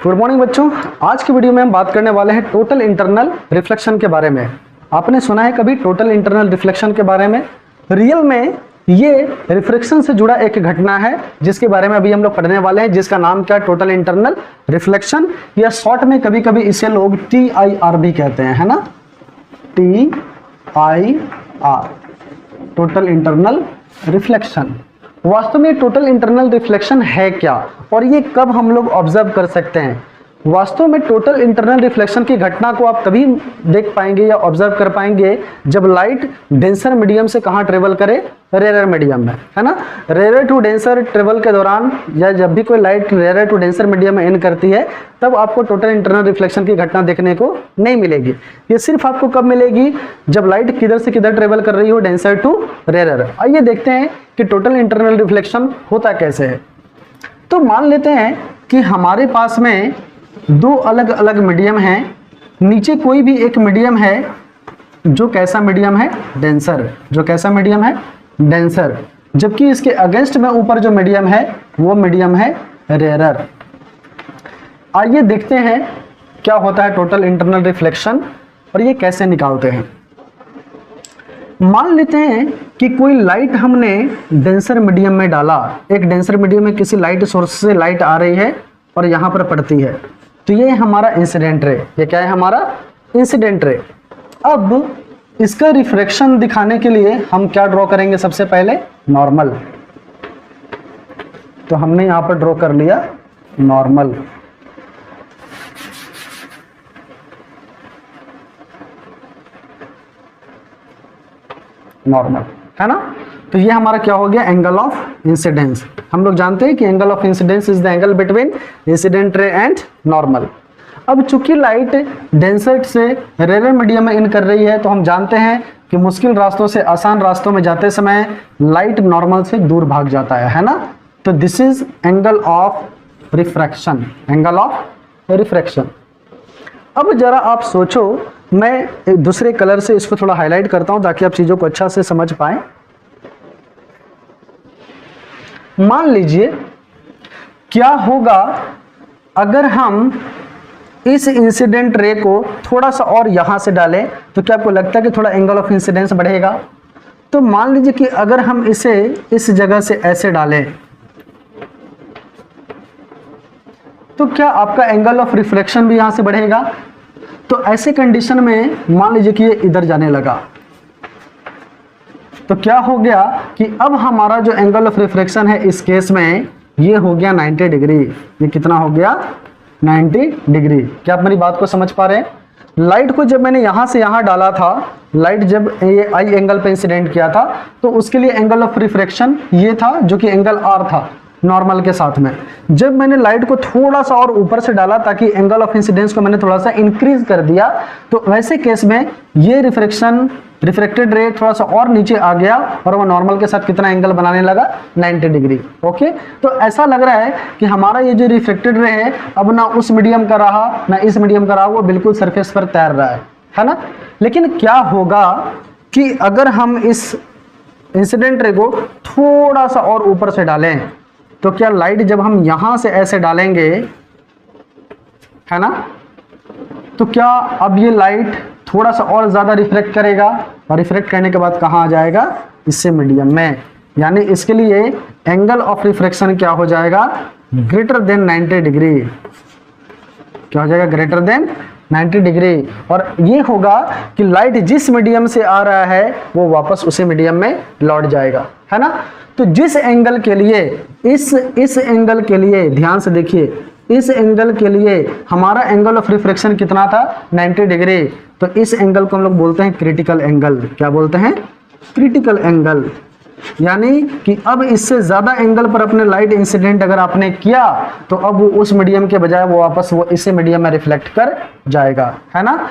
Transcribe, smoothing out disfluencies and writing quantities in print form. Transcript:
Good morning बच्चों, आज की वीडियो में हम बात करने वाले हैं टोटल इंटरनल रिफ्लेक्शन के बारे में। आपने सुना है कभी टोटल इंटरनल रिफ्लेक्शन के बारे में? रियल में ये रिफ्लेक्शन से जुड़ा एक घटना है जिसके बारे में अभी हम लोग पढ़ने वाले हैं, जिसका नाम क्या है? टोटल इंटरनल रिफ्लेक्शन, या शॉर्ट में कभी कभी इसे लोग TIR भी कहते हैं, है ना? TIR, total internal reflection. वास्तव में टोटल इंटरनल रिफ्लेक्शन है क्या और ये कब हम लोग ऑब्जर्व कर सकते हैं? वास्तव में टोटल इंटरनल रिफ्लेक्शन की घटना को आप तभी देख पाएंगे या ऑब्जर्व कर पाएंगे जब लाइट डेंसर मीडियम से कहाँ ट्रेवल करे? रेयर मीडियम में, है ना? रेयर टू डेंसर ट्रेवल के दौरान या जब भी कोई light rare to denser medium में इन करती है तब आपको टोटल इंटरनल रिफ्लेक्शन की घटना देखने को नहीं मिलेगी। ये सिर्फ आपको कब मिलेगी? जब लाइट किधर से किधर ट्रेवल कर रही हो, डेंसर टू रेयर। आइए देखते हैं कि टोटल इंटरनल रिफ्लेक्शन होता कैसे है। तो मान लेते हैं कि हमारे पास में दो अलग अलग मीडियम हैं। नीचे कोई भी एक मीडियम है जो कैसा मीडियम है? डेंसर। जो कैसा मीडियम है? डेंसर। जबकि इसके अगेंस्ट में ऊपर जो मीडियम है वो मीडियम है रेयरर। आइए देखते हैं क्या होता है टोटल इंटरनल रिफ्लेक्शन और ये कैसे निकालते हैं। मान लेते हैं कि कोई लाइट हमने डेंसर मीडियम में डाला। एक डेंसर मीडियम में किसी लाइट सोर्स से लाइट आ रही है और यहाँ पर पड़ती है, तो ये हमारा इंसिडेंट रे। ये क्या है? हमारा इंसिडेंट रे। अब इसका रिफ्रैक्शन दिखाने के लिए हम क्या ड्रॉ करेंगे? सबसे पहले नॉर्मल। तो हमने यहाँ पर ड्रॉ कर लिया नॉर्मल। नॉर्मल, है ना? तो ये हमारा क्या हो गया? Angle of incidence. हम लोग जानते हैं कि angle of incidence is the angle between incident ray and normal. अब चूंकि लाइट डेंसर से रेयर मीडियम में इन कर रही है तो हम जानते हैं कि मुश्किल रास्तों से आसान रास्तों में जाते समय लाइट नॉर्मल से दूर भाग जाता है ना? तो this is angle of refraction. Angle of refraction. अब जरा आप सोचो, मैं एक दूसरे कलर से इसको थोड़ा हाईलाइट करता हूं ताकि आप चीजों को अच्छा से समझ पाएं। मान लीजिए क्या होगा अगर हम इस इंसिडेंट रे को थोड़ा सा और यहां से डालें, तो क्या आपको लगता है कि थोड़ा एंगल ऑफ इंसिडेंस बढ़ेगा? तो मान लीजिए कि अगर हम इसे इस जगह से ऐसे डालें तो क्या आपका एंगल ऑफ रिफ्लेक्शन भी यहां से बढ़ेगा? तो ऐसे कंडीशन में मान लीजिए कि ये इधर जाने लगा, तो क्या हो गया कि अब हमारा जो एंगल ऑफ रिफ्लेक्शन है इस केस में ये हो गया 90 डिग्री। ये कितना हो गया? 90 डिग्री। क्या आप मेरी बात को समझ पा रहे हैं? लाइट को जब मैंने यहां से यहां डाला था, लाइट जब ये आई एंगल पे इंसिडेंट किया था तो उसके लिए एंगल ऑफ रिफ्लेक्शन ये था जो कि एंगल R था नॉर्मल के साथ में। जब मैंने लाइट को थोड़ा सा और ऊपर से डाला ताकि एंगल ऑफ इंसिडेंस को मैंने थोड़ा सा इंक्रीज कर दिया, तो वैसे केस में ये रिफ्रेक्टेड रे थोड़ा सा और नीचे आ गया और वो नॉर्मल के साथ कितना एंगल बनाने लगा? 90 डिग्री। ओके, तो ऐसा लग रहा है कि हमारा ये जो रिफ्लेक्टेड रे है अब ना उस मीडियम का रहा ना इस मीडियम का रहा, वो बिल्कुल सरफेस पर तैर रहा है ना? लेकिन क्या होगा कि अगर हम इस इंसिडेंट रे को थोड़ा सा और ऊपर से डालें, तो क्या लाइट जब हम यहां से ऐसे डालेंगे, है ना, तो क्या अब ये लाइट थोड़ा सा और ज्यादा रिफ्लेक्ट करेगा और रिफ्लेक्ट करने के बाद कहां आ जाएगा? इससे मीडियम में। यानी इसके लिए एंगल ऑफ रिफ्लेक्शन क्या हो जाएगा? Greater than 90 degree. क्या हो जाएगा? Greater than 90 degree. और ये होगा कि लाइट जिस मीडियम से आ रहा है वो वापस उसी मीडियम में लौट जाएगा, है ना? तो जिस एंगल के लिए इस एंगल के लिए ध्यान से देखिए, इस एंगल के लिए हमारा एंगल ऑफ रिफ्लेक्शन कितना था? 90 डिग्री। तो इस एंगल को हम लोग बोलते हैं क्रिटिकल एंगल। क्या बोलते हैं? Critical angle. यानी कि अब इससे ज्यादा एंगल पर अपने लाइट इंसिडेंट अगर आपने किया तो अब वो उस मीडियम के बजाय वो वापस वो इसी मीडियम में रिफ्लेक्ट कर जाएगा, है ना?